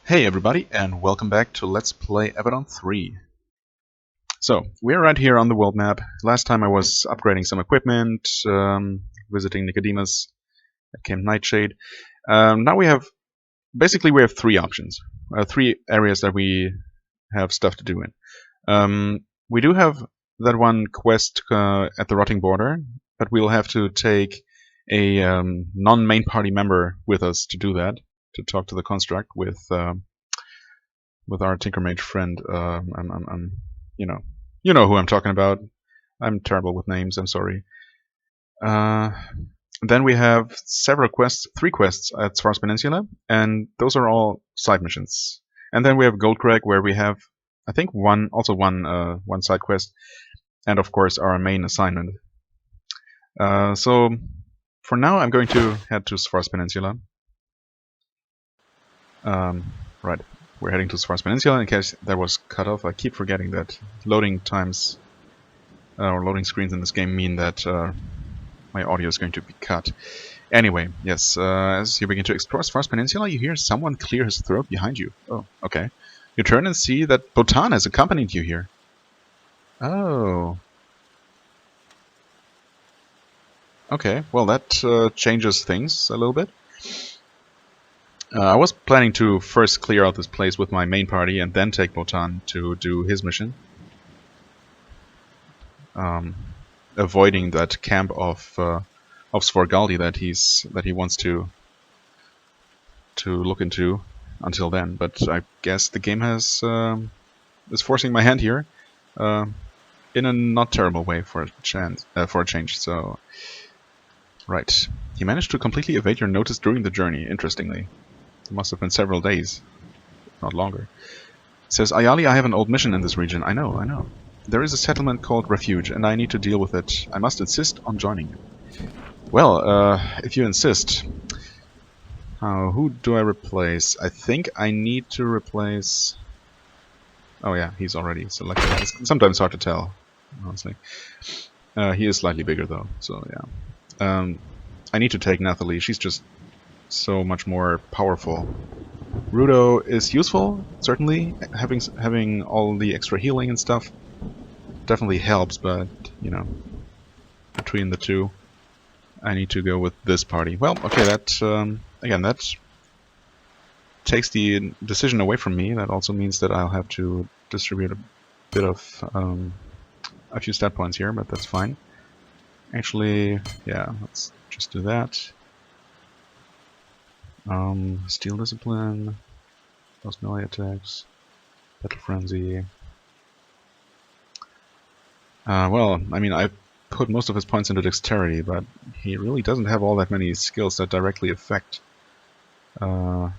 Hey everybody, and welcome back to Let's Play Avadon 3. So, we're right here on the world map. Last time I was upgrading some equipment, visiting Nicodemus at Camp Nightshade. Now we have three options, three areas that we have stuff to do in. We do have that one quest at the Rotting Border, but we'll have to take a non-main party member with us to do that. To talk to the construct with our Tinkermage friend. You know who I'm talking about. I'm terrible with names. I'm sorry. Then we have several quests, three quests at Svar's Peninsula, and those are all side missions. And then we have Goldcrag, where we have, I think, one side quest, and of course our main assignment. So for now, I'm going to head to Svar's Peninsula. Right, we're heading to Svar's Peninsula. In case that was cut off, I keep forgetting that loading times or loading screens in this game mean that my audio is going to be cut. Anyway, yes, as you begin to explore Svar's Peninsula, you hear someone clear his throat behind you. Oh, okay. You turn and see that Botan has accompanied you here. Oh. Okay, well that changes things a little bit. I was planning to first clear out this place with my main party and then take Botan to do his mission. Avoiding that camp of Svargaldi that he wants to look into until then. But I guess the game is forcing my hand here in a not terrible way for a change. So, right, you managed to completely evade your notice during the journey. Interestingly. It must have been several days, not longer. It says, Ayali, I have an old mission in this region. I know. There is a settlement called Refuge, and I need to deal with it. I must insist on joining you. Well, if you insist. Who do I replace? I think I need to replace... Oh yeah, he's already selected. It's sometimes hard to tell, honestly. He is slightly bigger though, so yeah. I need to take Nathalie. She's just so much more powerful. Rudo is useful, certainly. Having all the extra healing and stuff definitely helps, but you know, between the two, I need to go with this party. Well, okay, that again, that takes the decision away from me. That also means that I'll have to distribute a bit of a few stat points here, but that's fine. Actually, yeah, let's just do that. Steel Discipline, plus melee attacks, Battle Frenzy. Well, I mean, I put most of his points into Dexterity, but he really doesn't have all that many skills that directly affect backstep,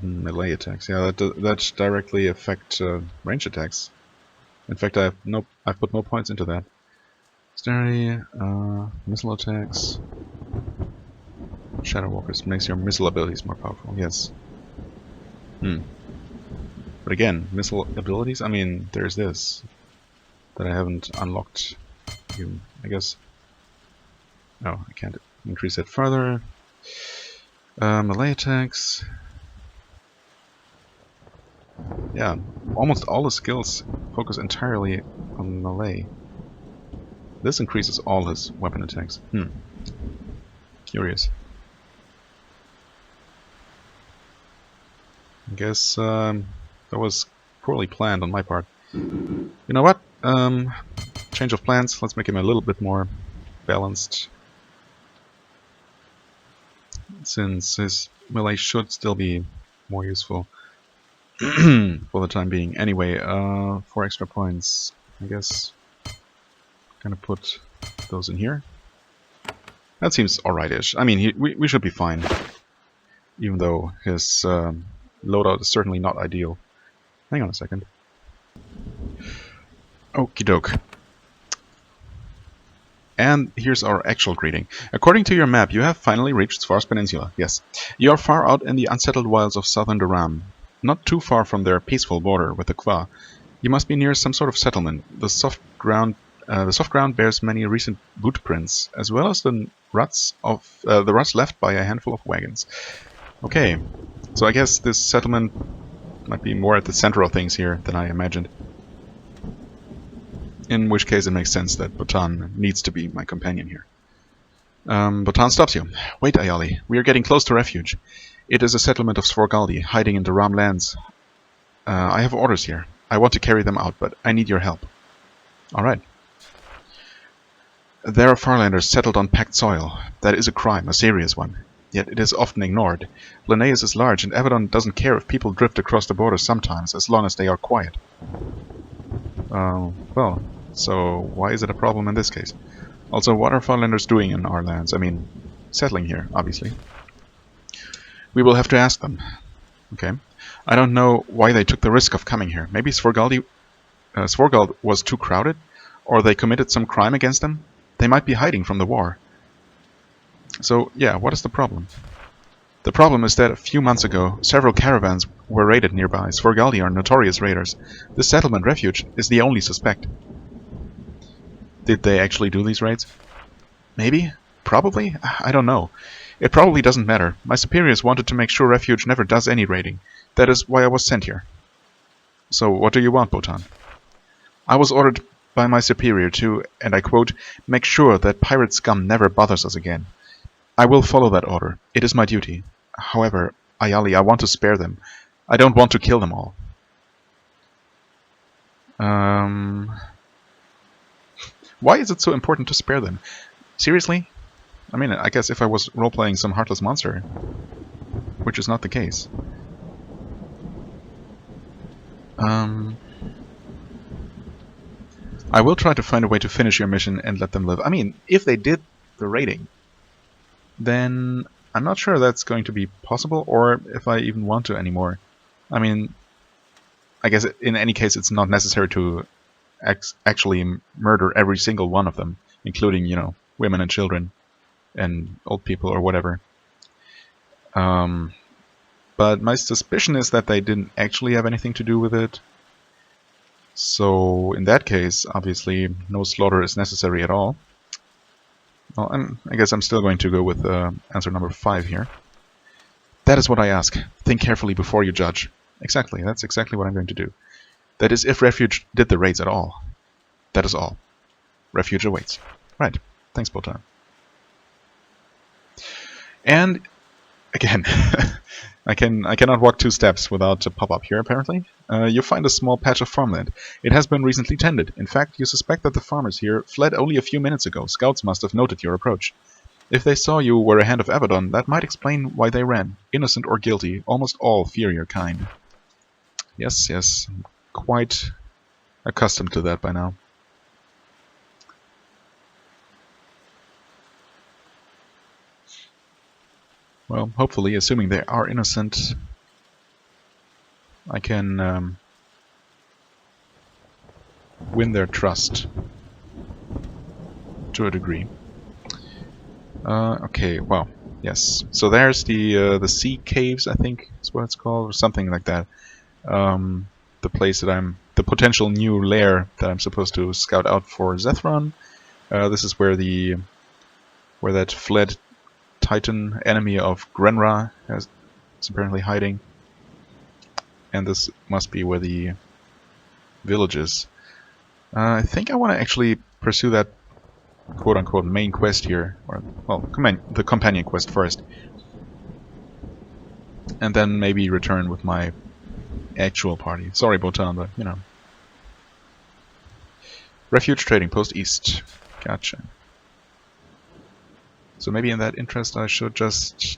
melee attacks. Yeah, that directly affect range attacks. In fact, I've put no points into that. Dexterity, missile attacks. Shadow Walkers makes your missile abilities more powerful, yes. But again, missile abilities, I mean, there's this that I haven't unlocked even, I guess. No, I can't increase it further. Melee attacks. Yeah, almost all the skills focus entirely on melee. This increases all his weapon attacks. Curious. I guess that was poorly planned on my part. You know what? Change of plans. Let's make him a little bit more balanced. Since his melee should still be more useful for the time being. Anyway, 4 extra points. I guess gonna put those in here. That seems alright-ish. I mean, we should be fine, even though his loadout is certainly not ideal. Hang on a second. Okie doke. And here's our actual greeting. According to your map, you have finally reached Svar's Peninsula. Yes, you are far out in the unsettled wilds of southern Duram, not too far from their peaceful border with the Kwa. You must be near some sort of settlement. The soft ground The soft ground bears many recent boot prints, as well as the ruts left by a handful of wagons. Okay, so I guess this settlement might be more at the center of things here than I imagined. In which case it makes sense that Botan needs to be my companion here. Botan stops you. Wait, Ayali, we are getting close to refuge. It is a settlement of Svorgaldi, hiding in the Ram lands. I have orders here. I want to carry them out, but I need your help. Alright. There are Farlanders settled on packed soil. That is a crime, a serious one. Yet it is often ignored. Linnaeus is large, and Avadon doesn't care if people drift across the border sometimes, as long as they are quiet. Well, so why is it a problem in this case? Also, what are Farlanders doing in our lands? I mean, settling here, obviously. We will have to ask them. Okay. I don't know why they took the risk of coming here. Maybe Svorgald was too crowded? Or they committed some crime against them? They might be hiding from the war. So, yeah, what is the problem? The problem is that a few months ago, several caravans were raided nearby. Svorgaldi are notorious raiders. This settlement refuge is the only suspect. Did they actually do these raids? Maybe? Probably? I don't know. It probably doesn't matter. My superiors wanted to make sure refuge never does any raiding. That is why I was sent here. So, what do you want, Botan? I was ordered by my superior to, and I quote, make sure that pirate scum never bothers us again. I will follow that order. It is my duty. However, Ayali, I want to spare them. I don't want to kill them all. Why is it so important to spare them? Seriously? I mean, I guess if I was role-playing some heartless monster, which is not the case. I will try to find a way to finish your mission and let them live. I mean, if they did the raiding, then I'm not sure that's going to be possible, or if I even want to anymore. I mean, I guess in any case it's not necessary to actually murder every single one of them, including, you know, women and children and old people or whatever. But my suspicion is that they didn't actually have anything to do with it. So in that case, obviously, no slaughter is necessary at all. Well, I guess I'm still going to go with answer number 5 here. That is what I ask. Think carefully before you judge. Exactly, that's exactly what I'm going to do. That is, if Refuge did the raids at all. That is all. Refuge awaits. Right. Thanks, Botan. And again, I cannot walk 2 steps without a pop-up here, apparently. You find a small patch of farmland. It has been recently tended. In fact, you suspect that the farmers here fled only a few minutes ago. Scouts must have noted your approach. If they saw you were a Hand of Avadon, that might explain why they ran. Innocent or guilty, almost all fear your kind. Yes, yes, I'm quite accustomed to that by now. Well, hopefully, assuming they are innocent, I can win their trust to a degree. Okay, well, yes. So there's the sea caves, I think is what it's called, or something like that. The place that the potential new lair that I'm supposed to scout out for Zethron. This is where that fled Titan enemy of Grenra is apparently hiding, and this must be where the village is. I think I want to actually pursue that quote-unquote main quest here, or well, the companion quest first, and then maybe return with my actual party. Sorry, Botan, but you know. Refuge trading post east. Gotcha. So maybe in that interest I should just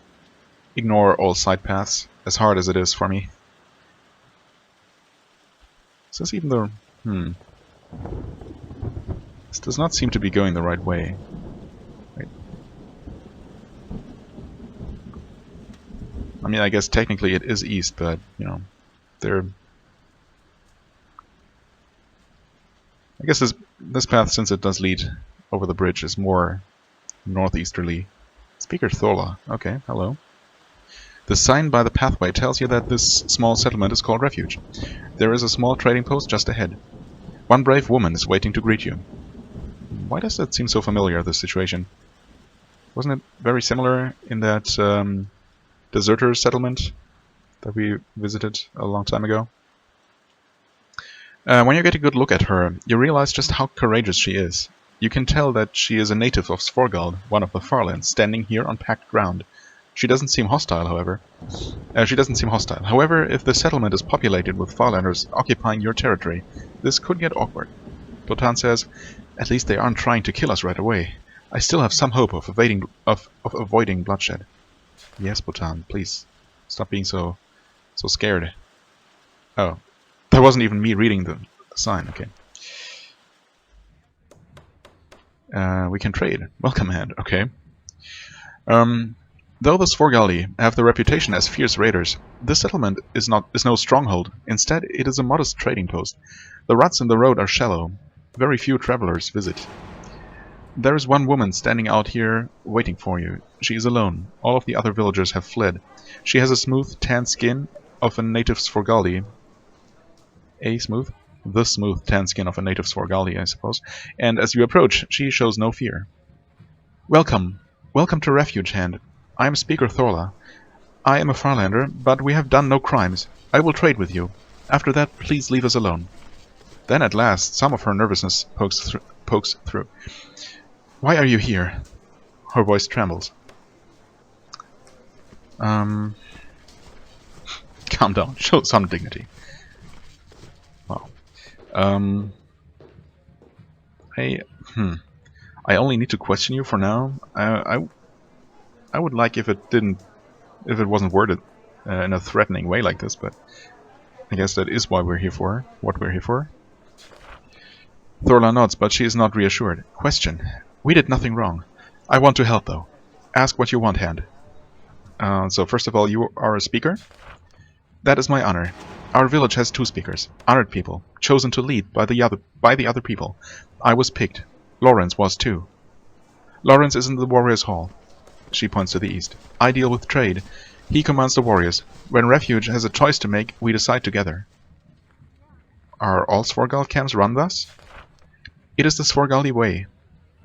ignore all side paths, as hard as it is for me. Is this even the... This does not seem to be going the right way. Wait. I mean, I guess technically it is east, but, you know, I guess this path, since it does lead over the bridge, is more northeasterly. Speaker Thola. Okay, hello. The sign by the pathway tells you that this small settlement is called Refuge. There is a small trading post just ahead. One brave woman is waiting to greet you. Why does that seem so familiar, this situation? Wasn't it very similar in that deserter settlement that we visited a long time ago? When you get a good look at her, you realize just how courageous she is. You can tell that she is a native of Svorgald, one of the Farlands, standing here on packed ground. She doesn't seem hostile, however. However, if the settlement is populated with Farlanders occupying your territory, this could get awkward. Botan says, "At least they aren't trying to kill us right away. I still have some hope of avoiding bloodshed." Yes, Botan, please. Stop being so scared. Oh. That wasn't even me reading the sign, okay. We can trade. Welcome, Hand, okay. Though the Svorgali have the reputation as fierce raiders, this settlement is no stronghold. Instead, it is a modest trading post. The ruts in the road are shallow. Very few travelers visit. There is one woman standing out here waiting for you. She is alone. All of the other villagers have fled. She has a smooth, tan skin of a native Svorgali. The smooth tan skin of a native Svorgali, I suppose. And as you approach, she shows no fear. Welcome. Welcome to Refuge, Hand. I am Speaker Thorla. I am a Farlander, but we have done no crimes. I will trade with you. After that, please leave us alone. Then at last, some of her nervousness pokes through. Why are you here? Her voice trembles. Calm down. Show some dignity. Wow. I only need to question you for now. I would like if it wasn't worded in a threatening way like this, but I guess that is what we're here for. Thorla nods, but she is not reassured. Question. We did nothing wrong. I want to help, though. Ask what you want, Hand. So first of all, you are a speaker? That is my honor. Our village has 2 speakers, honored people, chosen to lead by the other people. I was picked. Lawrence was too. Lawrence is in the Warriors' Hall. She points to the east. I deal with trade. He commands the warriors. When Refuge has a choice to make, we decide together. Are all Svorgal camps run thus? It is the Svorgali way.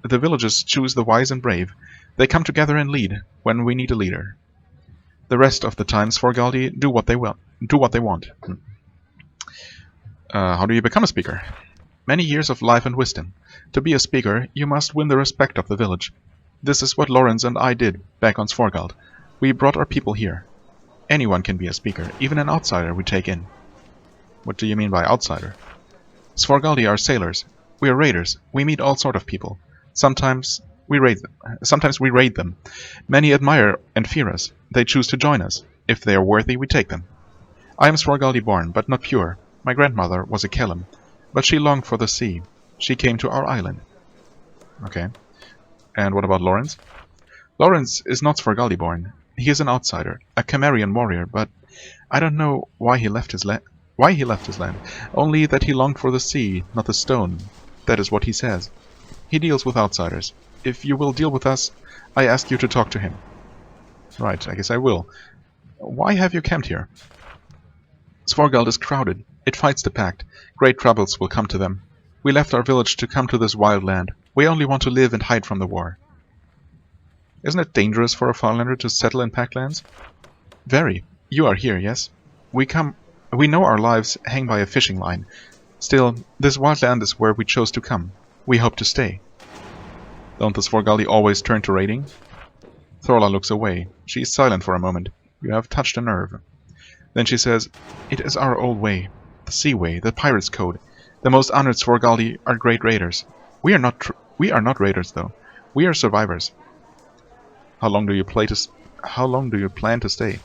The villages choose the wise and brave. They come together and lead when we need a leader. The rest of the time, Svorgali do what they want. How do you become a speaker? Many years of life and wisdom. To be a speaker, you must win the respect of the village. This is what Lawrence and I did back on Svorgald. We brought our people here. Anyone can be a speaker, even an outsider we take in. What do you mean by outsider? Svorgaldi are sailors. We are raiders. We meet all sort of people. Sometimes we raid them. Many admire and fear us. They choose to join us. If they are worthy, we take them. I am Svorgaldi born, but not pure. My grandmother was a Kellam, but she longed for the sea. She came to our island. Okay. And what about Lawrence? Lawrence is not Svorgaldi born. He is an outsider, a Camarian warrior, but I don't know why he left his land. Only that he longed for the sea, not the stone. That is what he says. He deals with outsiders. If you will deal with us, I ask you to talk to him. Right, I guess I will. Why have you camped here? Svorgald is crowded. It fights the pact. Great troubles will come to them. We left our village to come to this wild land. We only want to live and hide from the war. Isn't it dangerous for a Farlander to settle in packed lands? Very. You are here, yes? We know our lives hang by a fishing line. Still, this wild land is where we chose to come. We hope to stay. Don't the Svorgali always turn to raiding? Thorla looks away. She is silent for a moment. You have touched a nerve. Then she says, It is our old way. The sea way, the pirate's code. The most honored Svorgali are great raiders. We are not raiders, though. We are survivors. How long do you plan to stay?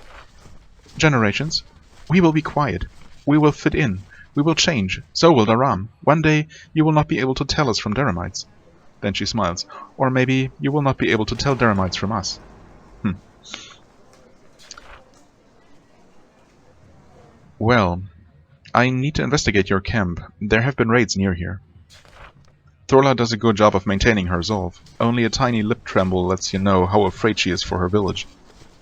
Generations. We will be quiet. We will fit in. We will change. So will Daram. One day you will not be able to tell us from Daramites. Then she smiles. Or maybe you will not be able to tell Daramites from us. Well, I need to investigate your camp. There have been raids near here. Thorla does a good job of maintaining her resolve. Only a tiny lip tremble lets you know how afraid she is for her village.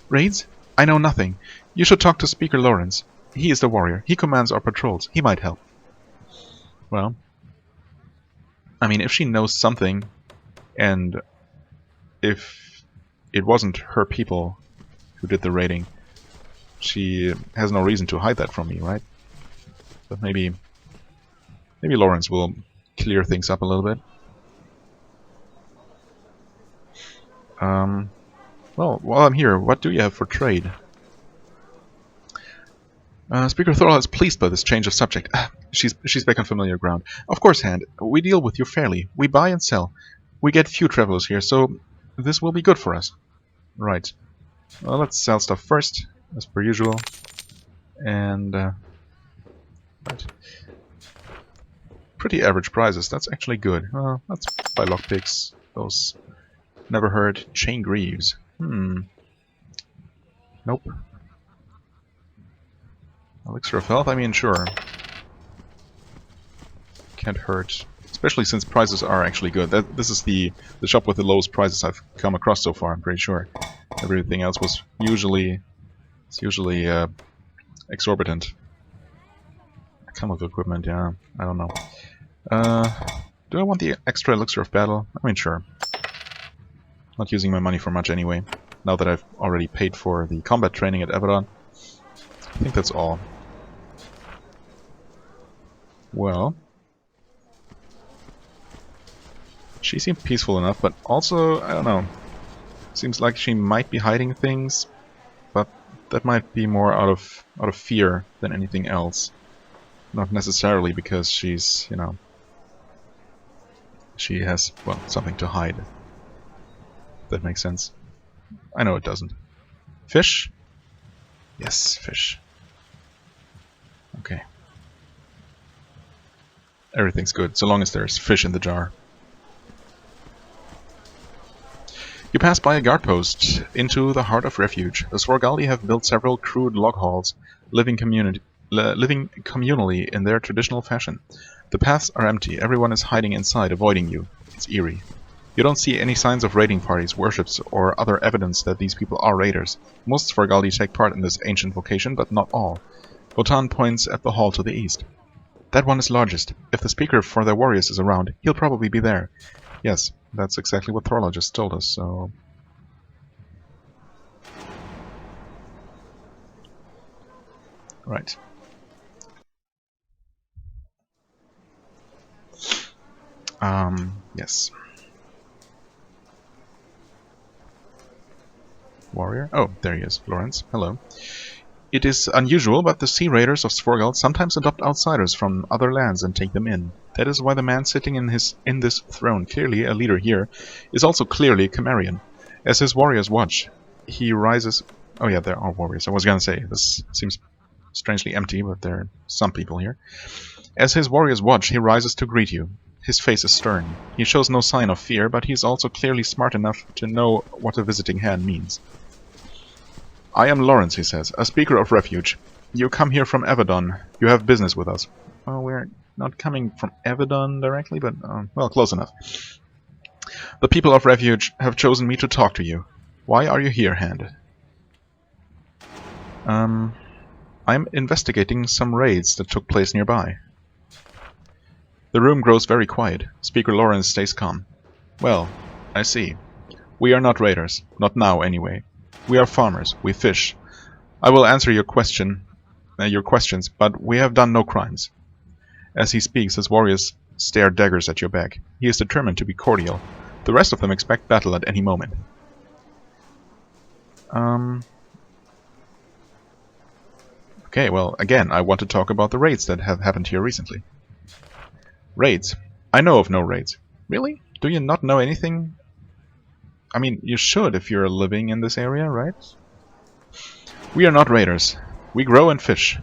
Raids? I know nothing. You should talk to Speaker Lawrence. He is the warrior. He commands our patrols. He might help. Well, I mean, if she knows something, And if it wasn't her people who did the raiding, she has no reason to hide that from me, right? But maybe Lawrence will clear things up a little bit. Well, while I'm here, what do you have for trade? Speaker Thorl is pleased by this change of subject. She's back on familiar ground. Of course, Hand. We deal with you fairly. We buy and sell. We get few travelers here, so this will be good for us. Right. Well, let's sell stuff first, as per usual. And right. Pretty average prices. That's actually good. Let's buy lockpicks. Those never hurt. Chain greaves. Nope. Elixir of health. I mean, sure. Can't hurt. Especially since prices are actually good. This is the shop with the lowest prices I've come across so far. I'm pretty sure. Everything else was usually exorbitant. Come with equipment, yeah. I don't know. Do I want the extra elixir of battle? I mean, sure. Not using my money for much anyway. Now that I've already paid for the combat training at Avadon. I think that's all. Well, she seemed peaceful enough, but also, I don't know. Seems like she might be hiding things, but that might be more out of fear than anything else. Not necessarily because she's, you know, she has, well, something to hide. If that makes sense. I know it doesn't. Fish? Yes, fish. Okay. Everything's good, so long as there's fish in the jar. You pass by a guard post into the heart of refuge. The Swargaldi have built several crude log halls, living communally in their traditional fashion. The paths are empty, everyone is hiding inside, avoiding you. It's eerie. You don't see any signs of raiding parties, worships, or other evidence that these people are raiders. Most Swargaldi take part in this ancient vocation, but not all. Wotan points at the hall to the east. That one is largest. If the speaker for their warriors is around, he'll probably be there. Yes, that's exactly what Thorla just told us, so... Right. Yes. Warrior? Oh, there he is. Lawrence. Hello. It is unusual, but the sea raiders of Svorgald sometimes adopt outsiders from other lands and take them in. That is why the man sitting in this throne, clearly a leader here, is also clearly a Cimmerian. As his warriors watch, he rises... Oh yeah, there are warriors. I was gonna say, this seems strangely empty, but there are some people here. As his warriors watch, he rises to greet you. His face is stern. He shows no sign of fear, but he is also clearly smart enough to know what a visiting hand means. I am Lawrence, he says, a speaker of refuge. You come here from Avadon. You have business with us. Well, we're not coming from Avadon directly, but, well, close enough. The people of refuge have chosen me to talk to you. Why are you here, Hand? I'm investigating some raids that took place nearby. The room grows very quiet. Speaker Lawrence stays calm. Well, I see. We are not raiders. Not now, anyway. We are farmers. We fish. I will answer your questions, but we have done no crimes. As he speaks, his warriors stare daggers at your back. He is determined to be cordial. The rest of them expect battle at any moment. Okay, well, again, I want to talk about the raids that have happened here recently. Raids? I know of no raids. Really? Do you not know anything? I mean, you should if you're living in this area, right? We are not raiders. We grow and fish.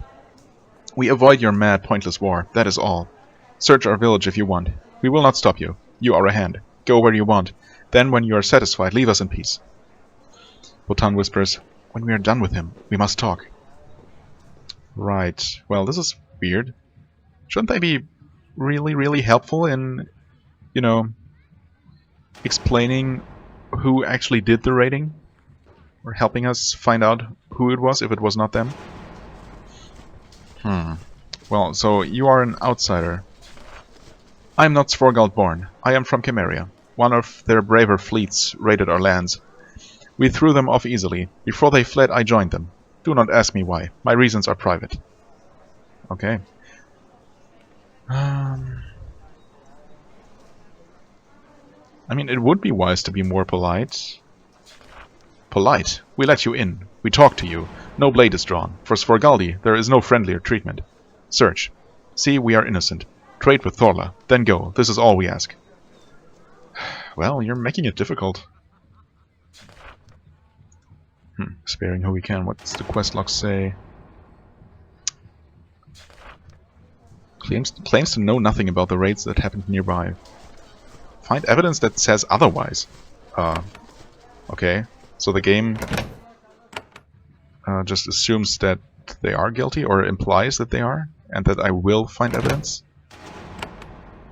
We avoid your mad, pointless war, that is all. Search our village if you want. We will not stop you. You are a hand. Go where you want. Then, when you are satisfied, leave us in peace. Wotan whispers, when we are done with him, we must talk. Right. Well, this is weird. Shouldn't they be really, really helpful in, you know, explaining who actually did the raiding? Or helping us find out who it was, if it was not them? Well, so you are an outsider. I am not Svorgald born. I am from Cimmeria. one of their braver fleets raided our lands. We threw them off easily. Before they fled, I joined them. Do not ask me why. My reasons are private. Okay. I mean, it would be wise to be more polite. Polite? We let you in. We talk to you. No blade is drawn. For Svargaldi, there is no friendlier treatment. Search. See, we are innocent. Trade with Thorla. Then go. This is all we ask. Well, you're making it difficult. Sparing who we can. What's the quest log say? Claims to know nothing about the raids that happened nearby. Find evidence that says otherwise. Okay. So the game just assumes that they are guilty, or implies that they are, and that I will find evidence.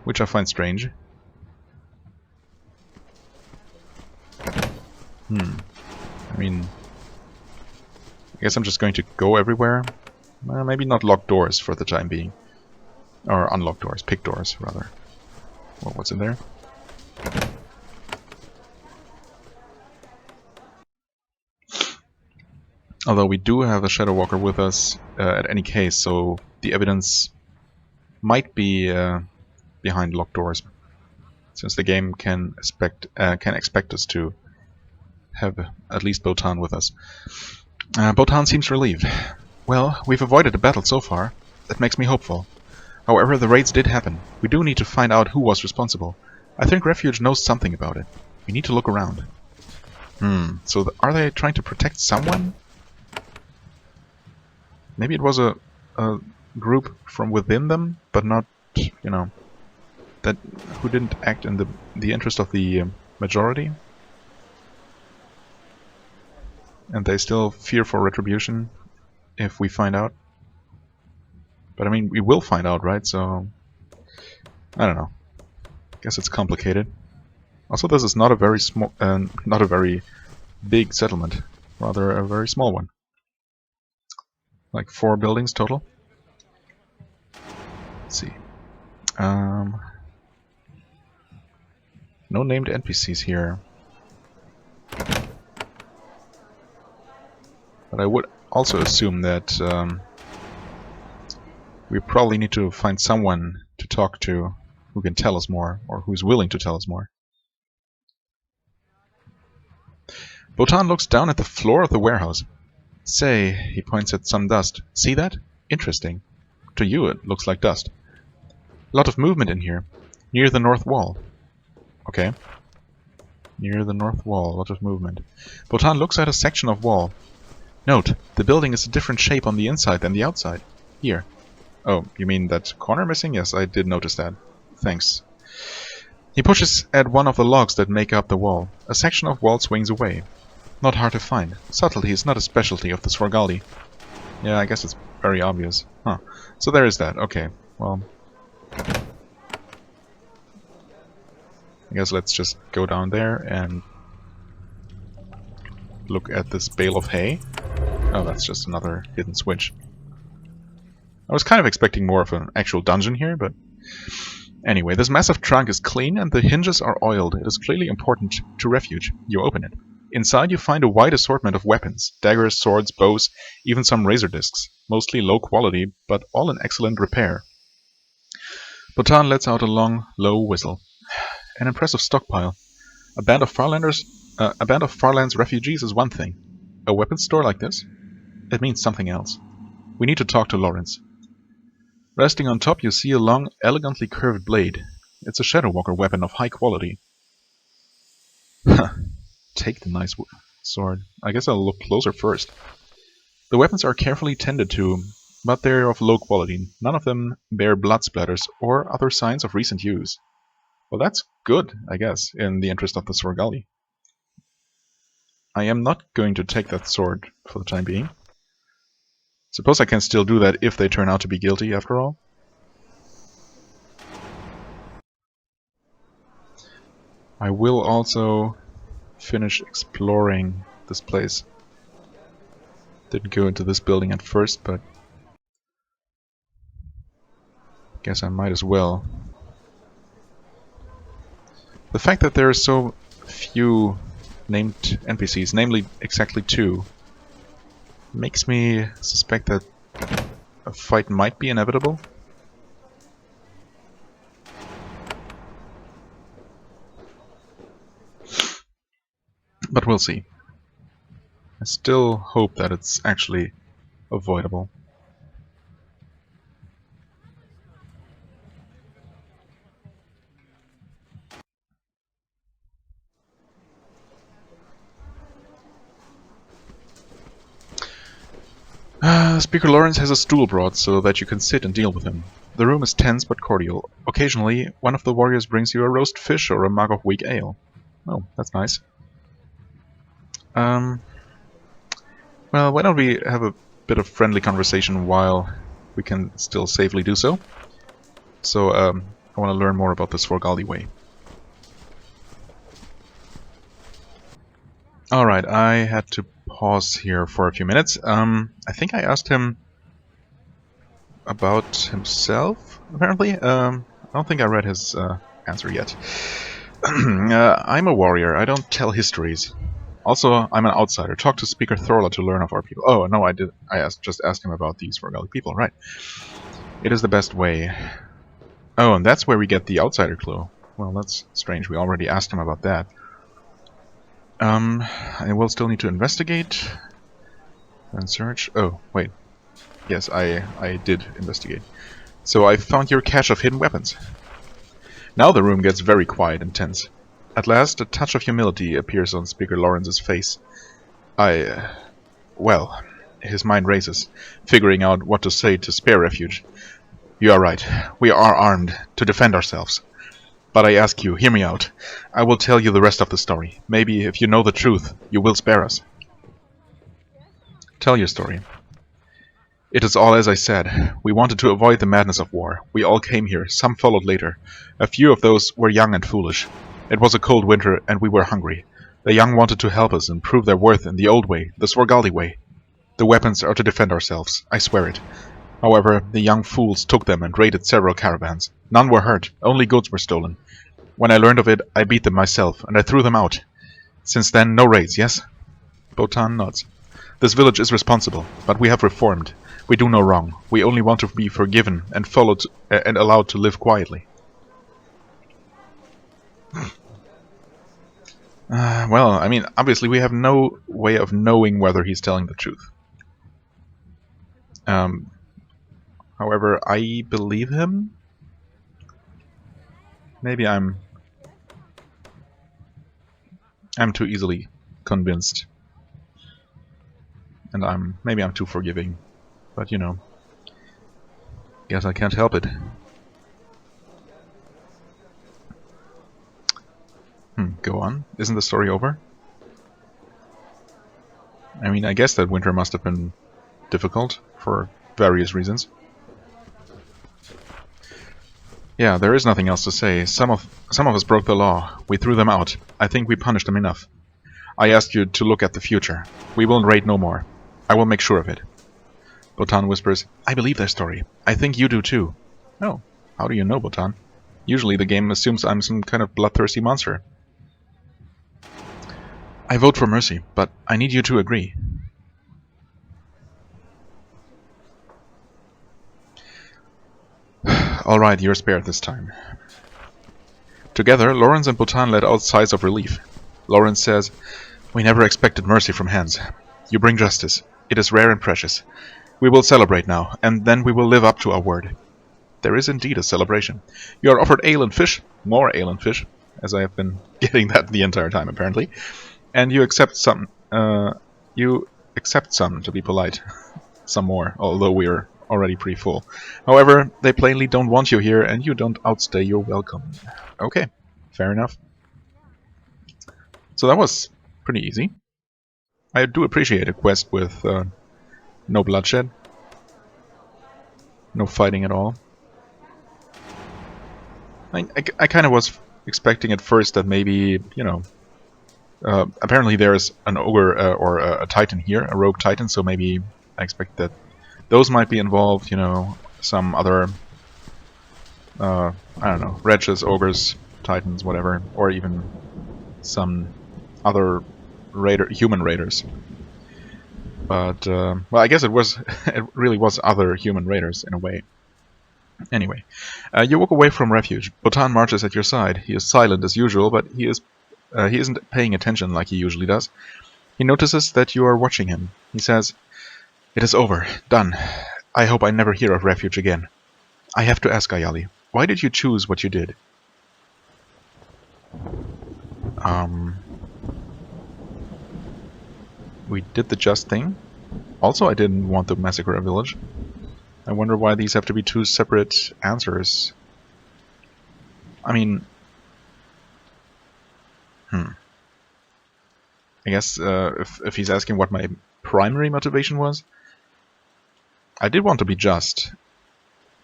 Which I find strange. I mean, I guess I'm just going to go everywhere. Well, maybe not lock doors for the time being. Or unlock doors, pick doors, rather. Well, what's in there? Although we do have a Shadow Walker with us at any case, so the evidence might be behind locked doors, since the game can expect us to have at least Botan with us. Botan seems relieved. Well, we've avoided a battle so far. That makes me hopeful. However, the raids did happen. We do need to find out who was responsible. I think Refuge knows something about it. We need to look around. So are they trying to protect someone? Maybe it was a group from within them, but not, you know, that who didn't act in the interest of the majority. And they still fear for retribution if we find out. But I mean, we will find out, right? So, I don't know. Guess it's complicated. Also, this is not a very small, not a very big settlement. Rather, a very small one. Like 4 buildings total. Let's see. No named NPCs here. But I would also assume that we probably need to find someone to talk to who can tell us more, or who's willing to tell us more. Botan looks down at the floor of the warehouse. Say, he points at some dust. See that? Interesting. To you it looks like dust. A lot of movement in here. Near the north wall. Okay. Near the north wall, a lot of movement. Botan looks at a section of wall. Note, the building is a different shape on the inside than the outside. Here. Oh, you mean that corner missing? Yes, I did notice that. Thanks. He pushes at one of the logs that make up the wall. A section of wall swings away. Not hard to find. Subtlety is not a specialty of the Svargaldi. Yeah, I guess it's very obvious. Huh. So there is that. Okay. Well, I guess let's just go down there and look at this bale of hay. Oh, that's just another hidden switch. I was kind of expecting more of an actual dungeon here, but anyway, this massive trunk is clean and the hinges are oiled. It is clearly important to Refuge. You open it. Inside you find a wide assortment of weapons. Daggers, swords, bows, even some razor discs. Mostly low quality, but all in excellent repair. Botan lets out a long, low whistle. An impressive stockpile. A band of Farland's refugees is one thing. A weapons store like this? It means something else. We need to talk to Lawrence. Resting on top you see a long, elegantly curved blade. It's a Shadow Walker weapon of high quality. Take the nice sword. I guess I'll look closer first. The weapons are carefully tended to, but they're of low quality. None of them bear blood splatters or other signs of recent use. Well, that's good, I guess, in the interest of the Svargaldi. I am not going to take that sword for the time being. Suppose I can still do that if they turn out to be guilty, after all. I will also finish exploring this place. Didn't go into this building at first, but guess I might as well. The fact that there are so few named NPCs, namely exactly 2, makes me suspect that a fight might be inevitable. But we'll see. I still hope that it's actually avoidable. Speaker Lawrence has a stool brought so that you can sit and deal with him. The room is tense but cordial. Occasionally, one of the warriors brings you a roast fish or a mug of weak ale. Oh, that's nice. Well, why don't we have a bit of friendly conversation while we can still safely do so? So, I want to learn more about the Svar way. Alright, I had to pause here for a few minutes. I think I asked him about himself, apparently. I don't think I read his answer yet. I'm a warrior. I don't tell histories. Also, I'm an outsider. Talk to Speaker Thorla to learn of our people. Oh, no, I did. Just asked him about these Svar people. Right. It is the best way. Oh, and that's where we get the outsider clue. Well, that's strange. We already asked him about that. I will still need to investigate and search. Oh, wait. Yes, I did investigate. So I found your cache of hidden weapons. Now the room gets very quiet and tense. At last, a touch of humility appears on Speaker Lawrence's face. Well, his mind races, figuring out what to say to spare refuge. You are right. We are armed to defend ourselves. But I ask you, hear me out. I will tell you the rest of the story. Maybe if you know the truth, you will spare us. Tell your story. It is all as I said. We wanted to avoid the madness of war. We all came here. Some followed later. A few of those were young and foolish. It was a cold winter and we were hungry. The young wanted to help us and prove their worth in the old way, the Svar way. The weapons are to defend ourselves. I swear it. However, the young fools took them and raided several caravans. None were hurt. Only goods were stolen. When I learned of it, I beat them myself, and I threw them out. Since then, no raids, yes? Botan nods. This village is responsible, but we have reformed. We do no wrong. We only want to be forgiven and followed and allowed to live quietly. Well, I mean, obviously we have no way of knowing whether he's telling the truth. However, I believe him. Maybe I'm too easily convinced. And maybe I'm too forgiving. But you know, guess I can't help it. Go on. Isn't the story over? I mean, I guess that winter must have been difficult for various reasons. Yeah, there is nothing else to say. Some of us broke the law. We threw them out. I think we punished them enough. I asked you to look at the future. We will raid no more. I will make sure of it. Botan whispers, I believe their story. I think you do too. Oh, how do you know, Botan? Usually the game assumes I'm some kind of bloodthirsty monster. I vote for mercy, but I need you to agree. Alright, you're spared this time. Together, Lawrence and Botan let out sighs of relief. Lawrence says, we never expected mercy from Hans. You bring justice. It is rare and precious. We will celebrate now, and then we will live up to our word. There is indeed a celebration. You are offered ale and fish, more ale and fish, as I have been getting that the entire time apparently, and you accept some. To be polite, some more, although we are already pretty full. However, they plainly don't want you here, and you don't outstay your welcome. Okay, fair enough. So that was pretty easy. I do appreciate a quest with no bloodshed, no fighting at all. I kind of was expecting at first that maybe, you know, apparently there's an ogre or a titan here, a rogue titan, so maybe I expect that those might be involved, you know, some other, I don't know, wretches, ogres, titans, whatever, or even some other human raiders. But well, I guess it really was other human raiders in a way. Anyway, you walk away from refuge. Botan marches at your side. He is silent as usual, but he isn't paying attention like he usually does. He notices that you are watching him. He says, "It is over. Done. I hope I never hear of refuge again. I have to ask Ayali, why did you choose what you did?" We did the just thing. Also, I didn't want to massacre a village. I wonder why these have to be two separate answers. I mean... I guess if he's asking what my primary motivation was, I did want to be just.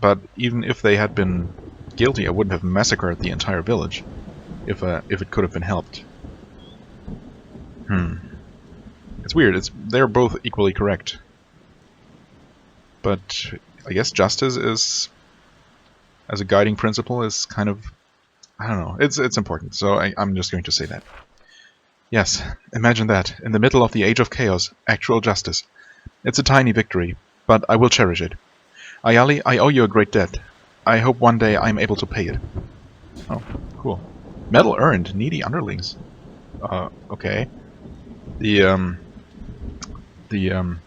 But even if they had been guilty, I wouldn't have massacred the entire village. If it could have been helped. It's weird. They're both equally correct. But I guess justice is, as a guiding principle, is kind of, I don't know. It's important. So I'm just going to say that. Yes, imagine that. In the middle of the age of chaos, actual justice. It's a tiny victory, but I will cherish it. Ayali, I owe you a great debt. I hope one day I'm able to pay it. Oh, cool. Medal earned. Needy underlings. Okay. The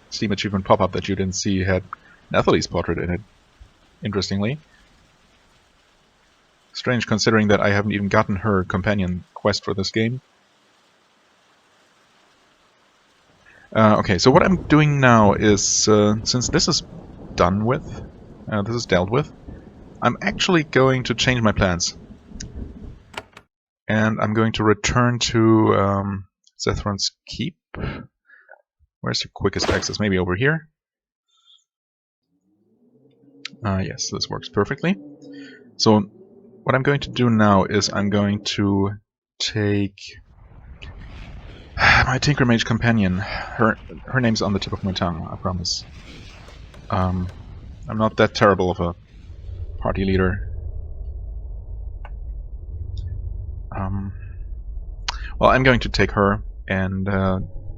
Steam achievement pop-up that you didn't see had Nathalie's portrait in it. Interestingly. Strange considering that I haven't even gotten her companion quest for this game. Okay, so what I'm doing now is, since this is done with, this is dealt with, I'm actually going to change my plans. And I'm going to return to Zethron's Keep. Where's the quickest access? Maybe over here? Yes, this works perfectly. So, what I'm going to do now is I'm going to take my Tinker Mage companion. Her name's on the tip of my tongue, I promise. I'm not that terrible of a party leader. Well, I'm going to take her and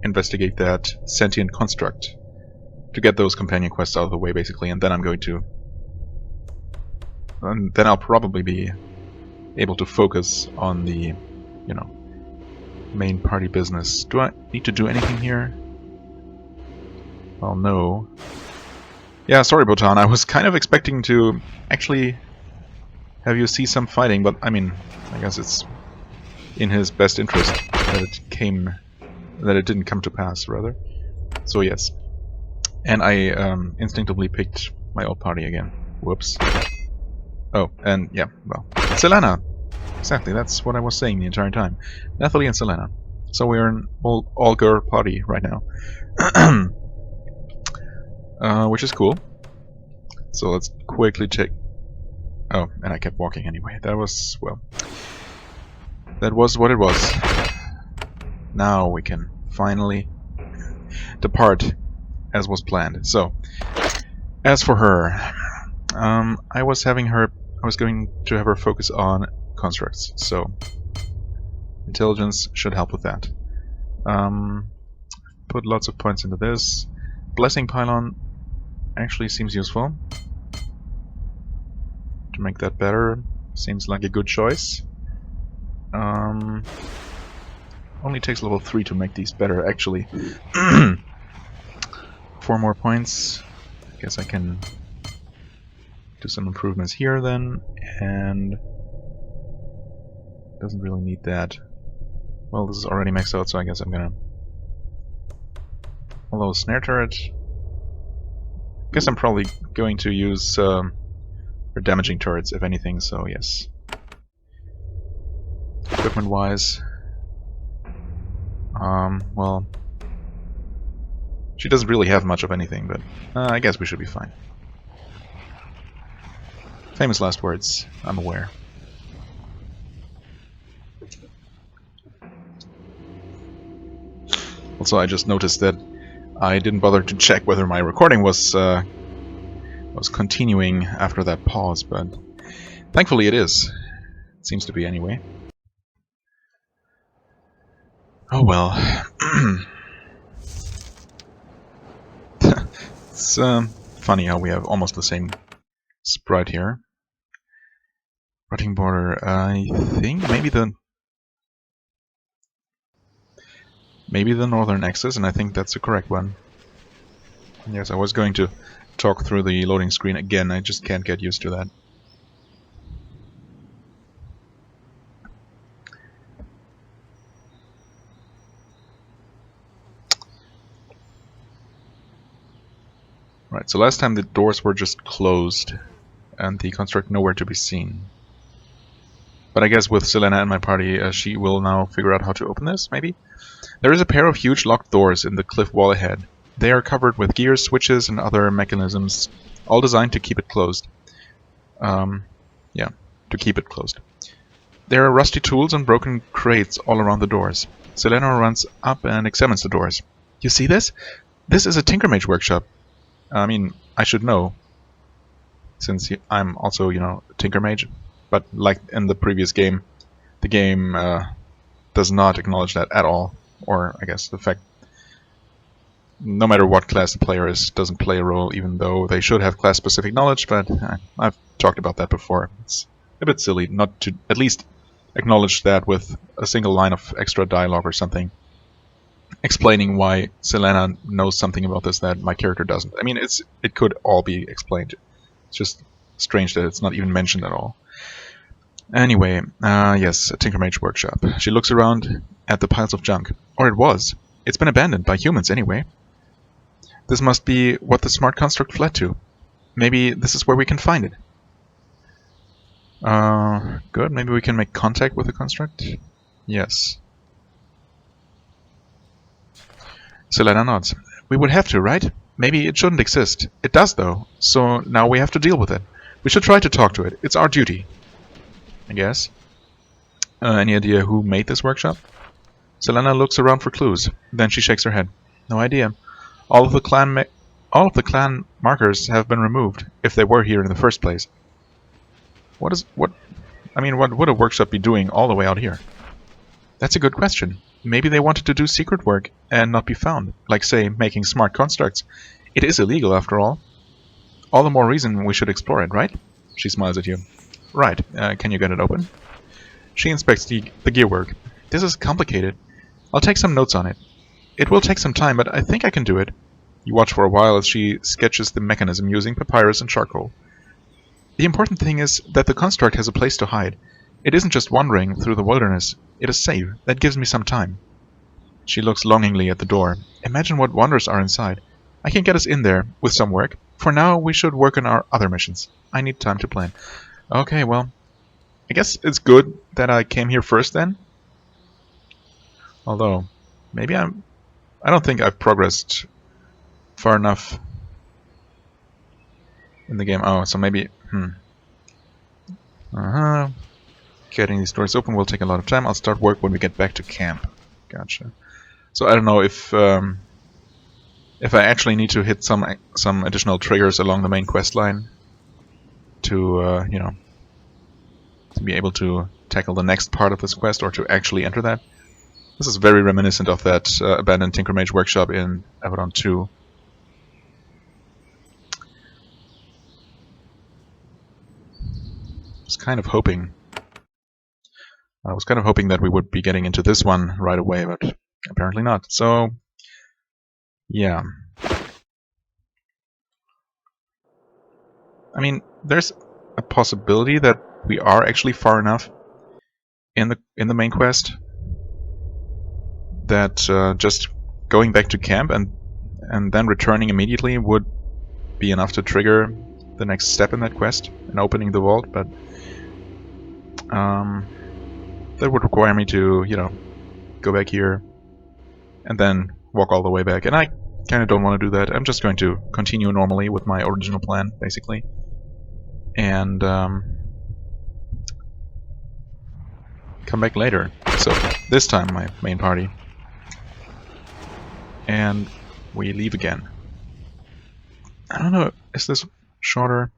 investigate that sentient construct to get those companion quests out of the way, basically, and then I'm going to... And then I'll probably be able to focus on the, you know, main party business. Do I need to do anything here? Well, no. Yeah, sorry, Botan. I was kind of expecting to actually have you see some fighting, but I mean, I guess it's in his best interest that it didn't come to pass, rather. So yes. And I instinctively picked my old party again. Whoops. Oh, and yeah, well, Selena! Exactly, that's what I was saying the entire time. Nathalie and Selena. So we're an all-girl party right now. Which is cool. So let's quickly check... Oh, and I kept walking anyway. That was, well... That was what it was. Now we can finally depart as was planned. So, as for her... I was going to have her focus on constructs, so intelligence should help with that. Put lots of points into this. Blessing Pylon actually seems useful. To make that better, seems like a good choice. Only takes level 3 to make these better, actually. 4 more points. I guess I can do some improvements here then, and doesn't really need that. Well, this is already maxed out, so I guess I'm gonna... Although snare turret... I guess I'm probably going to use her damaging turrets, if anything, so yes. Equipment-wise... well... She doesn't really have much of anything, but I guess we should be fine. Famous last words, I'm aware. Also, I just noticed that I didn't bother to check whether my recording was continuing after that pause, but thankfully it is. Seems to be anyway. Oh well. It's funny how we have almost the same sprite here. Rotting border. I think maybe the northern axis, and I think that's the correct one. Yes, I was going to talk through the loading screen again. I just can't get used to that. Right, so last time the doors were just closed and the construct nowhere to be seen. But I guess with Selena and my party, she will now figure out how to open this, maybe? There is a pair of huge locked doors in the cliff wall ahead. They are covered with gears, switches, and other mechanisms, all designed to keep it closed. Yeah, to keep it closed. There are rusty tools and broken crates all around the doors. Selena runs up and examines the doors. You see this? This is a Tinkermage workshop. I mean, I should know, since I'm also, you know, Tinkermage. But like in the previous game, the game does not acknowledge that at all. Or, I guess, the fact no matter what class the player is, doesn't play a role, even though they should have class-specific knowledge, but I've talked about that before. It's a bit silly not to at least acknowledge that with a single line of extra dialogue or something, explaining why Selena knows something about this that my character doesn't. I mean, it could all be explained. It's just strange that it's not even mentioned at all. Anyway, yes, a Tinkermage workshop. She looks around at the piles of junk. Or it was. It's been abandoned by humans anyway. This must be what the smart construct fled to. Maybe this is where we can find it. Good. Maybe we can make contact with the construct? Yes. Selena nods. We would have to, right? Maybe it shouldn't exist. It does, though. So now we have to deal with it. We should try to talk to it. It's our duty. I guess. Any idea who made this workshop? Selena looks around for clues. Then she shakes her head. No idea. All of the clan markers have been removed, if they were here in the first place. What would a workshop be doing all the way out here? That's a good question. Maybe they wanted to do secret work and not be found, like, say, making smart constructs. It is illegal, after all. All the more reason we should explore it, right? She smiles at you. Right. Can you get it open? She inspects the gearwork. This is complicated. I'll take some notes on it. It will take some time, but I think I can do it. You watch for a while as she sketches the mechanism using papyrus and charcoal. The important thing is that the construct has a place to hide. It isn't just wandering through the wilderness. It is safe. That gives me some time. She looks longingly at the door. Imagine what wonders are inside. I can get us in there with some work. For now, we should work on our other missions. I need time to plan. Okay, well, I guess it's good that I came here first then. Although, maybe I don't think I've progressed far enough in the game. Oh, so maybe, Getting these doors open will take a lot of time. I'll start work when we get back to camp. Gotcha. So I don't know if I actually need to hit some additional triggers along the main quest line to to be able to tackle the next part of this quest, or to actually enter that. This is very reminiscent of that abandoned Tinkermage workshop in Avadon 2. I was kind of hoping that we would be getting into this one right away, but apparently not. So, yeah. I mean, there's a possibility that we are actually far enough in the main quest that just going back to camp and then returning immediately would be enough to trigger the next step in that quest and opening the vault, but that would require me to, go back here and then walk all the way back, and I kind of don't want to do that. I'm just going to continue normally with my original plan, basically, and come back later. So this time my main party, and we leave again. I don't know, is this shorter?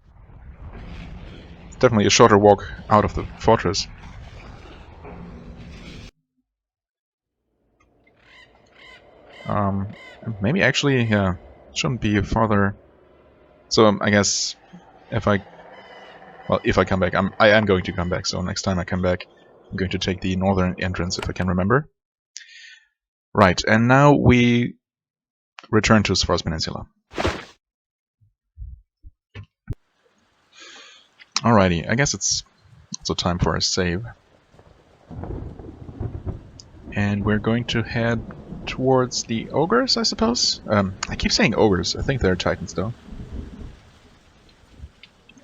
It's definitely a shorter walk out of the fortress. Maybe actually, yeah, shouldn't be farther. So I guess if I come back, I am going to come back. So next time I come back, I'm going to take the northern entrance if I can remember. Right, and now we return to Svar's Peninsula. Alrighty, I guess it's also time for a save. And we're going to head towards the ogres, I suppose? I keep saying ogres, I think they're titans though.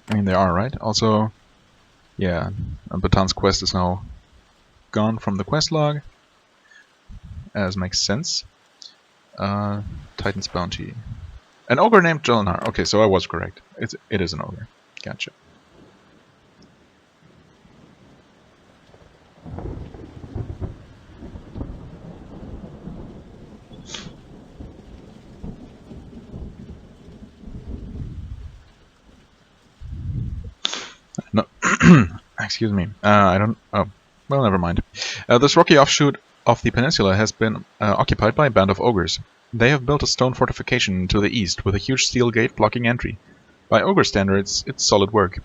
I mean, they are, right? Also, yeah, Batan's quest is now gone from the quest log, as makes sense. Titan's Bounty. An ogre named Jolinar. Okay, so I was correct. It is an ogre. Gotcha. No, excuse me. I don't. Oh, well, never mind. This rocky offshoot of the peninsula has been occupied by a band of ogres. They have built a stone fortification to the east with a huge steel gate blocking entry. By ogre standards, it's solid work.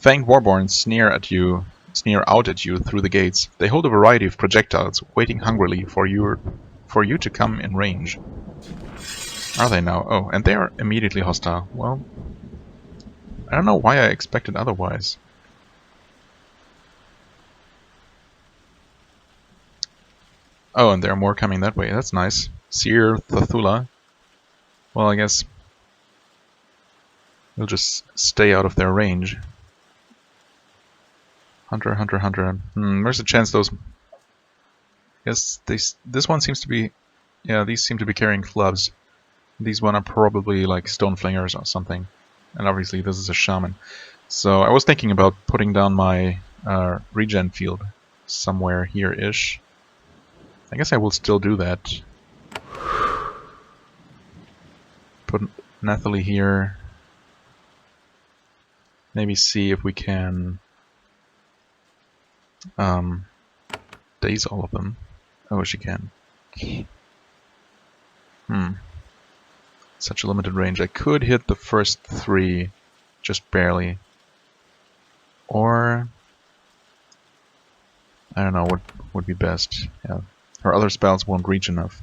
Fanged Warborn sneer out at you through the gates. They hold a variety of projectiles, waiting hungrily for you to come in range. Are they now? Oh, and they are immediately hostile. Well, I don't know why I expected otherwise. Oh, and there are more coming that way. That's nice. Seer Thathula. Well, I guess we'll just stay out of their range. Hunter, hunter, hunter. There's a chance those... Yes, this one seems to be... Yeah, these seem to be carrying clubs. These one are probably like stone flingers or something. And obviously this is a shaman. So I was thinking about putting down my regen field somewhere here-ish. I guess I will still do that. Put Nathalie here. Maybe see if we can daze all of them. Oh, she can. Such a limited range. I could hit the first 3 just barely. Or I don't know what would be best. Yeah. Her other spells won't reach enough.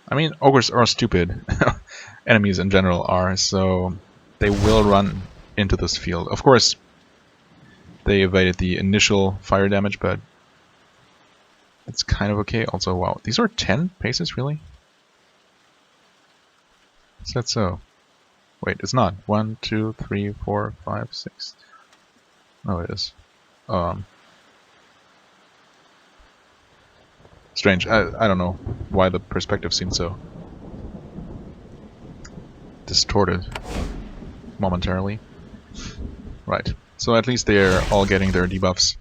I mean, ogres are stupid. Enemies in general are, so they will run into this field. Of course, they evaded the initial fire damage, but it's kind of okay. Also, wow, these are 10 paces, really? Is that so? Wait, it's not. 1, 2, 3, 4, 5, 6. Oh, it is. Strange. I don't know why the perspective seems so distorted momentarily. Right. So at least they're all getting their debuffs.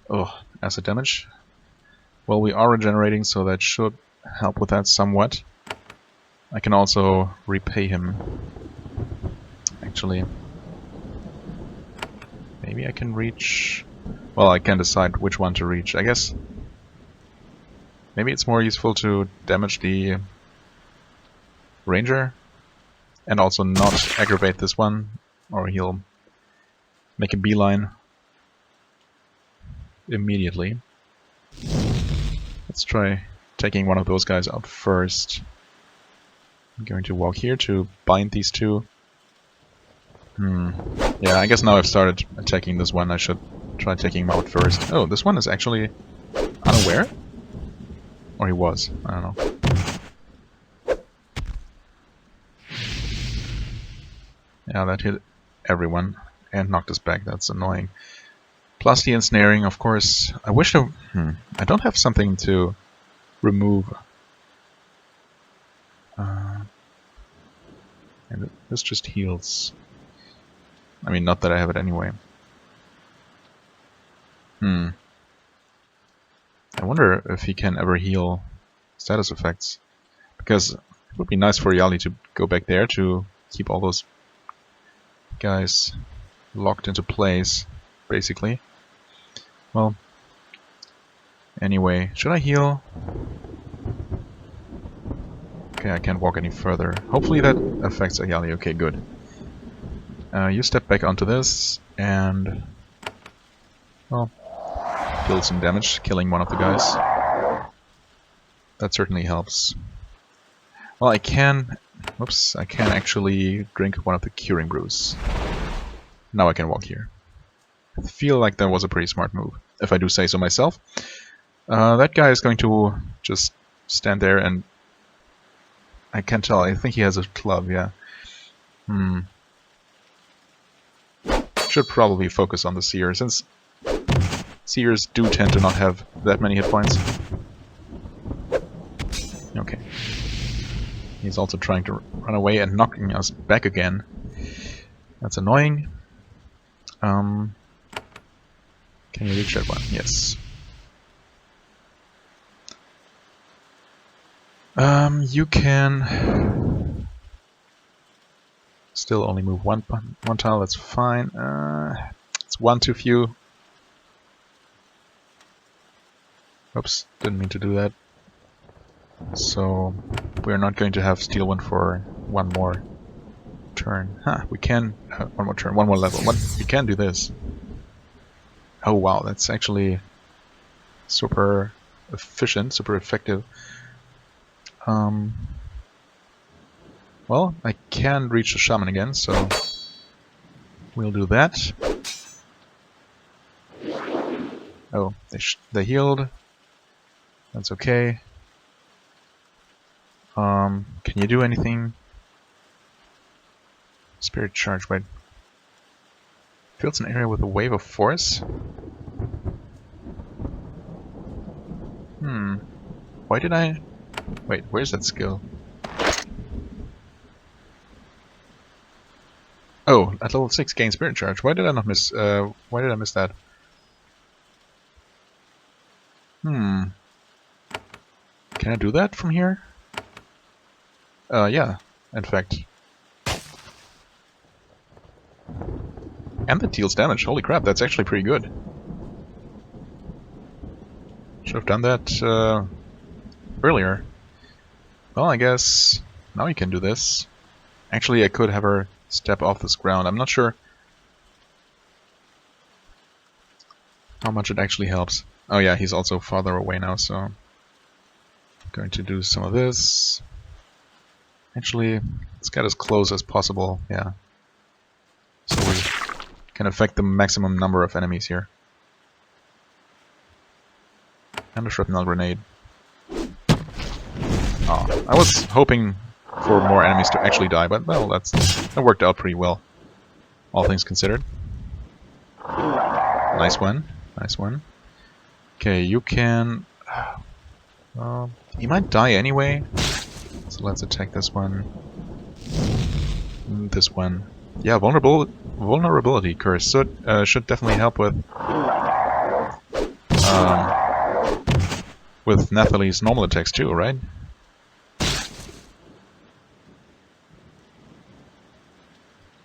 Oh, acid damage. Well, we are regenerating, so that should help with that somewhat. I can also repay him. Actually, maybe I can reach... Well, I can decide which one to reach. I guess maybe it's more useful to damage the ranger and also not aggravate this one, or he'll make a beeline immediately. Let's try taking one of those guys out first. I'm going to walk here to bind these two. Yeah, I guess now I've started attacking this one, I should try taking him out first. Oh, this one is actually unaware? Or he was, I don't know. Yeah, that hit everyone and knocked us back, that's annoying. Plus the ensnaring, of course. I wish I don't have something to remove. And this just heals. I mean, not that I have it anyway. I wonder if he can ever heal status effects. Because it would be nice for Yali to go back there to keep all those guys locked into place, basically. Well, Anyway, should I heal? Okay, I can't walk any further. Hopefully that affects Ayali. Okay, good. You step back onto this and... well, deal some damage, killing one of the guys. That certainly helps. Well, I can... whoops, I can actually drink one of the curing brews. Now I can walk here. I feel like that was a pretty smart move, if I do say so myself. That guy is going to just stand there and... I can't tell, I think he has a club, yeah. Should probably focus on the seer, since seers do tend to not have that many hit points. Okay. He's also trying to run away and knocking us back again. That's annoying. Can you reach that one? Yes. You can still only move one tile, that's fine. It's one too few. Oops, didn't mean to do that. So we're not going to have steal one for one more turn. Huh, we can one more turn, one more level. We can do this. Oh wow, that's actually super efficient, super effective. Well, I can reach the shaman again, so we'll do that. Oh, they healed. That's okay. Can you do anything? Spirit charge, right? Fills an area with a wave of force. Why did I... wait, where's that skill? Oh, at level 6 gain spirit charge. Why did I not miss... why did I miss that? Can I do that from here? Yeah, in fact. And that deals damage. Holy crap, that's actually pretty good. Should have done that earlier. Well, I guess now you can do this. Actually, I could have her step off this ground. I'm not sure how much it actually helps. Oh yeah, he's also farther away now, so I'm going to do some of this. Actually, let's get as close as possible, yeah. So we can affect the maximum number of enemies here. And a shrapnel grenade. Oh, I was hoping for more enemies to actually die, but well, that worked out pretty well, all things considered. Nice one, nice one. Okay, you can... he might die anyway, so let's attack this one. This one. Yeah, vulnerability curse, so it should definitely help with Nathalie's normal attacks too, right?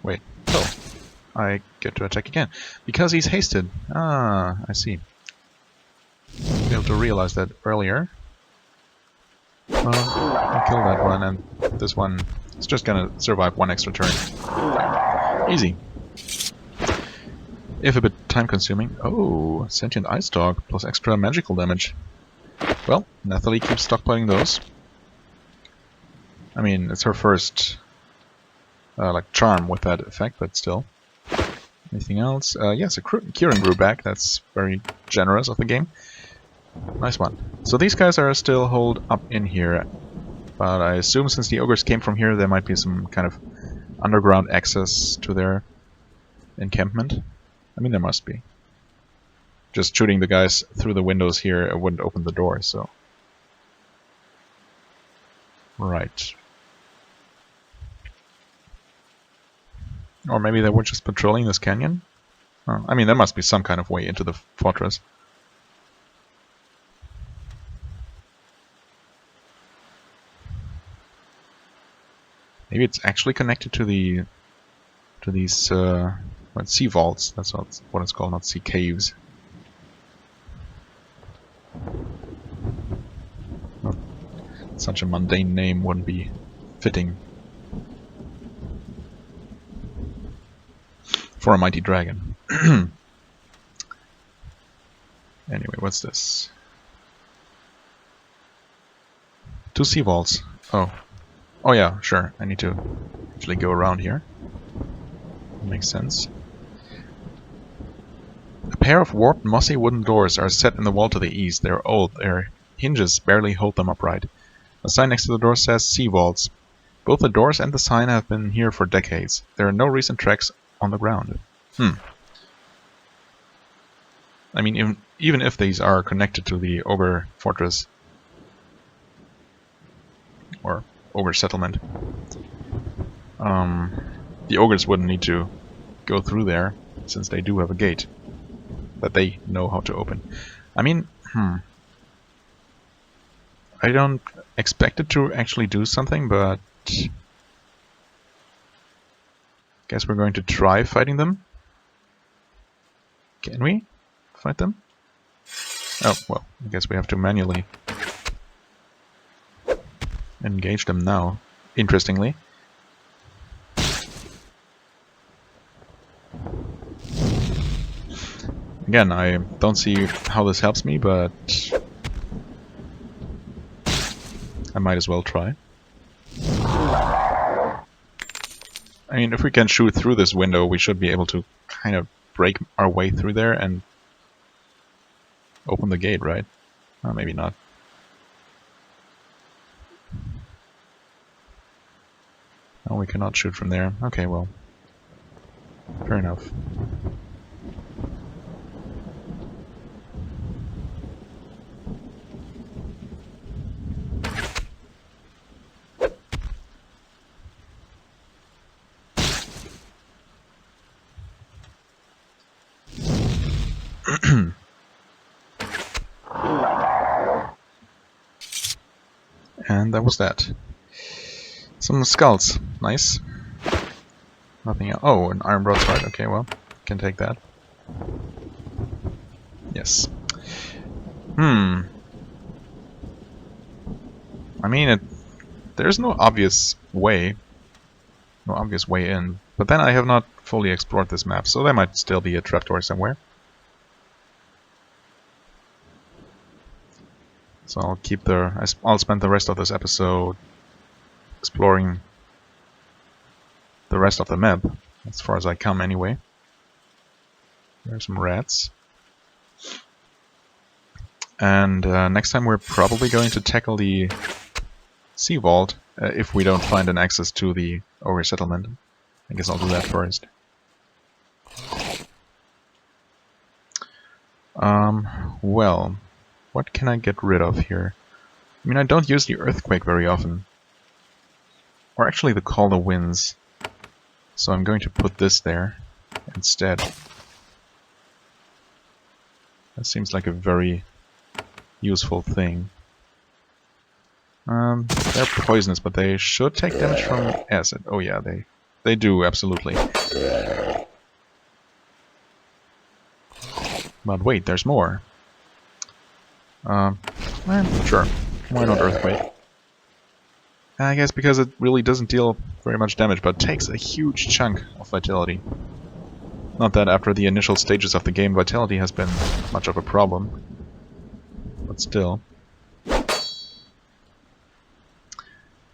Wait, oh, I get to attack again. Because he's hasted. Ah, I see. Failed to realize that earlier. Well, I'll kill that one, and this one is just gonna survive one extra turn. Okay. Easy. If a bit time consuming. Oh, sentient ice dog plus extra magical damage. Well, Nathalie keeps stockpiling those. I mean, it's her first like charm with that effect, but still. Anything else? Yes, a curing brew back. That's very generous of the game. Nice one. So these guys are still holed up in here, but I assume since the ogres came from here, there might be some kind of underground access to their encampment. I mean, there must be. Just shooting the guys through the windows here wouldn't open the door, so... Right. Or maybe they were just patrolling this canyon? Oh, I mean, there must be some kind of way into the fortress. Maybe it's actually connected to the... to these, sea vaults. That's what it's called, not sea caves. Such a mundane name wouldn't be fitting for a mighty dragon. Anyway, what's this? 2 sea vaults. Oh. Oh yeah, sure. I need to actually go around here. Makes sense. A pair of warped, mossy wooden doors are set in the wall to the east. They're old. Their hinges barely hold them upright. A sign next to the door says Sea Vaults. Both the doors and the sign have been here for decades. There are no recent tracks on the ground. I mean, even if these are connected to the ogre fortress or ogre settlement, the ogres wouldn't need to go through there, since they do have a gate that they know how to open. I mean, I don't expect it to actually do something, but guess we're going to try fighting them. Can we fight them? Oh, well, I guess we have to manually engage them now, interestingly. Again, I don't see how this helps me, but I might as well try. I mean, if we can shoot through this window, we should be able to kind of break our way through there and open the gate, right? Well, maybe not. Oh, we cannot shoot from there. Okay, well, fair enough. And that was that. Some skulls. Nice. Nothing else. Oh, an iron broadsword. Okay, well, can take that. Yes. I mean, there's no obvious way. No obvious way in. But then I have not fully explored this map, so there might still be a trapdoor somewhere. So I'll spend the rest of this episode exploring the rest of the map, as far as I come anyway. There's some rats. And next time we're probably going to tackle the Sea Vault, if we don't find an access to the ogre settlement. I guess I'll do that first. Well, what can I get rid of here? I mean, I don't use the Earthquake very often. Or actually the Call the Winds. So I'm going to put this there instead. That seems like a very useful thing. They're poisonous, but they should take damage from acid. Oh yeah, they do, absolutely. But wait, there's more. Sure. Why not Earthquake? I guess because it really doesn't deal very much damage, but takes a huge chunk of vitality. Not that after the initial stages of the game, vitality has been much of a problem. But still.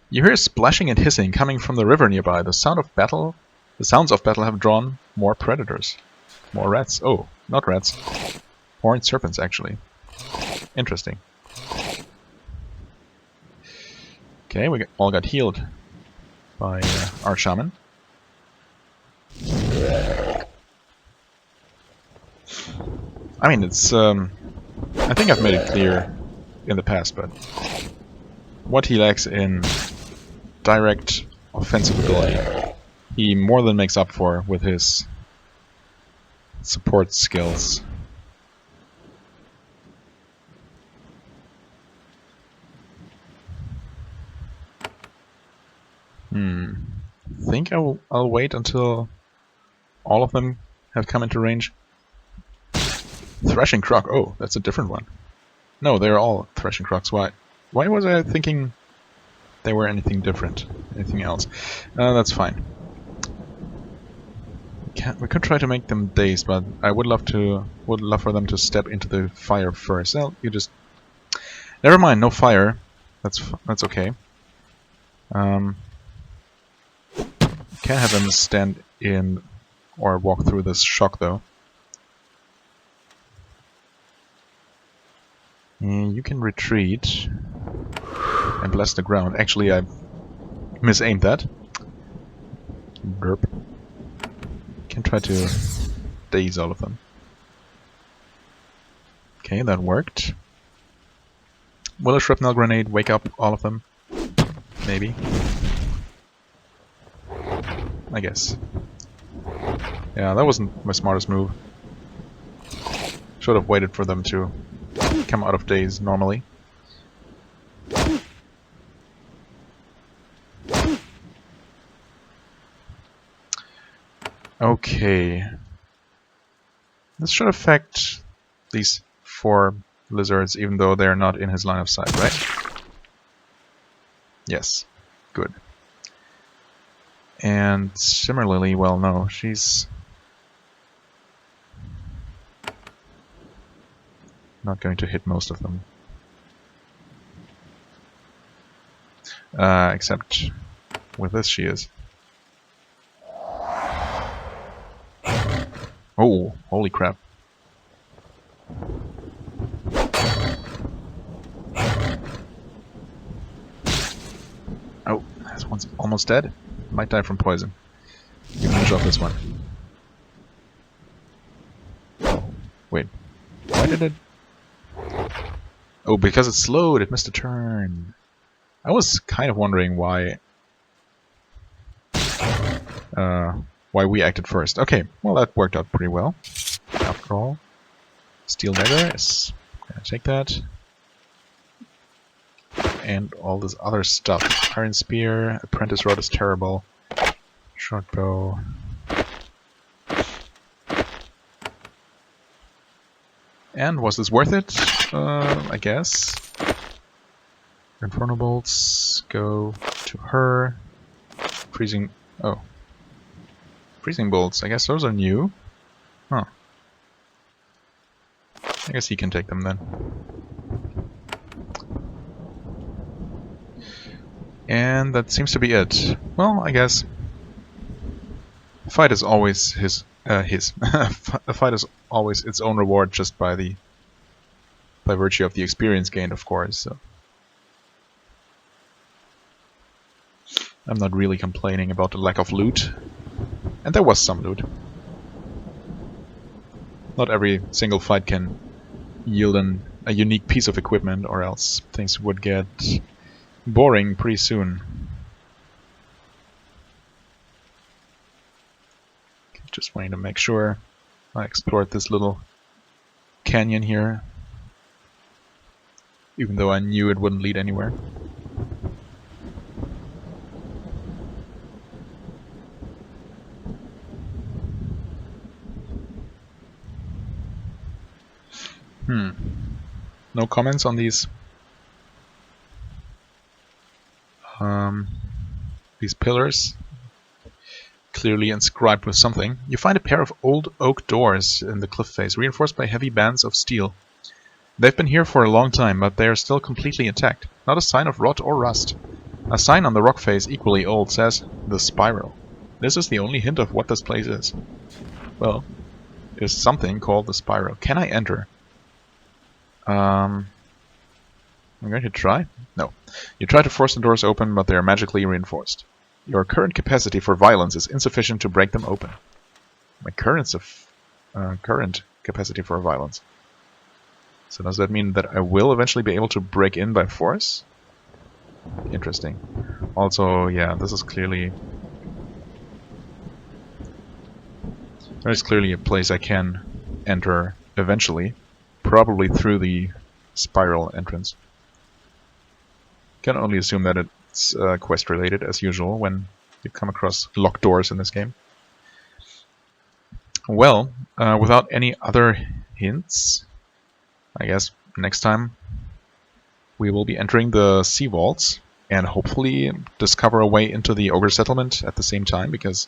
You hear splashing and hissing coming from the river nearby. The sounds of battle have drawn more predators. More rats. Oh, not rats. Horned serpents, actually. Interesting. Okay, we all got healed by our shaman. I mean, it's I think I've made it clear in the past, but what he lacks in direct offensive ability, he more than makes up for with his support skills. Think I'll wait until all of them have come into range. Threshing Croc. Oh, that's a different one. No, they're all Threshing Crocs. Why was I thinking they were anything different, anything else. That's fine. We could try to make them dazed, but I would love for them to step into the fire first. Well, you just never mind. No fire. That's okay. Can't have them stand in or walk through this shock though. You can retreat and bless the ground. Actually, I misaimed that. Derp. Can try to daze all of them. Okay, that worked. Will a shrapnel grenade wake up all of them? Maybe. I guess. Yeah, that wasn't my smartest move. Should have waited for them to come out of daze normally. Okay. This should affect these 4 lizards, even though they're not in his line of sight, right? Yes. Good. And similarly, well, no, she's not going to hit most of them. Except with this she is. Oh, holy crap. Oh, this one's almost dead. Might die from poison. You can finish off this one. Oh, wait. Why did it... Oh, because it slowed, it missed a turn. I was kind of wondering why we acted first. Okay, well that worked out pretty well. After all. Steel dagger, yes. Gonna take that. And all this other stuff. Iron spear, apprentice rod is terrible. Short bow. And was this worth it? I guess. Inferno bolts go to her. Freezing. Oh. Freezing bolts. I guess those are new. Huh. I guess he can take them then. And that seems to be it. Well, I guess a fight is always a fight is always its own reward, just by virtue of the experience gained, of course. So I'm not really complaining about the lack of loot, and there was some loot. Not every single fight can yield a unique piece of equipment, or else things would get boring pretty soon. Just wanting to make sure I explored this little canyon here, even though I knew it wouldn't lead anywhere. No comments on these pillars, clearly inscribed with something. You find a pair of old oak doors in the cliff face, reinforced by heavy bands of steel. They've been here for a long time, but they are still completely intact. Not a sign of rot or rust. A sign on the rock face, equally old, says, "The Spiral." This is the only hint of what this place is. Well, there's something called the Spiral. Can I enter? I'm going to try. No. You try to force the doors open, but they are magically reinforced. Your current capacity for violence is insufficient to break them open. My current capacity for violence. So does that mean that I will eventually be able to break in by force? Interesting. Also, yeah, this is clearly... There is clearly a place I can enter eventually. Probably through the spiral entrance. Can only assume that it's quest related, as usual, when you come across locked doors in this game. Well, without any other hints, I guess next time we will be entering the sea vaults. and hopefully discover a way into the ogre settlement at the same time, because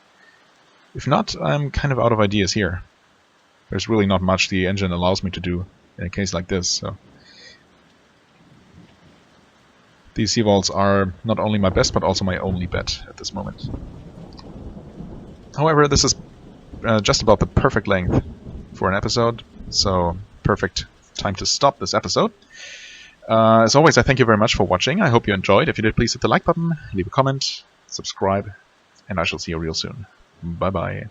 if not, I'm kind of out of ideas here. There's really not much the engine allows me to do in a case like this. So these sea vaults are not only my best, but also my only bet at this moment. However, this is just about the perfect length for an episode, so perfect time to stop this episode. As always, I thank you very much for watching. I hope you enjoyed. If you did, please hit the like button, leave a comment, subscribe, and I shall see you real soon. Bye bye.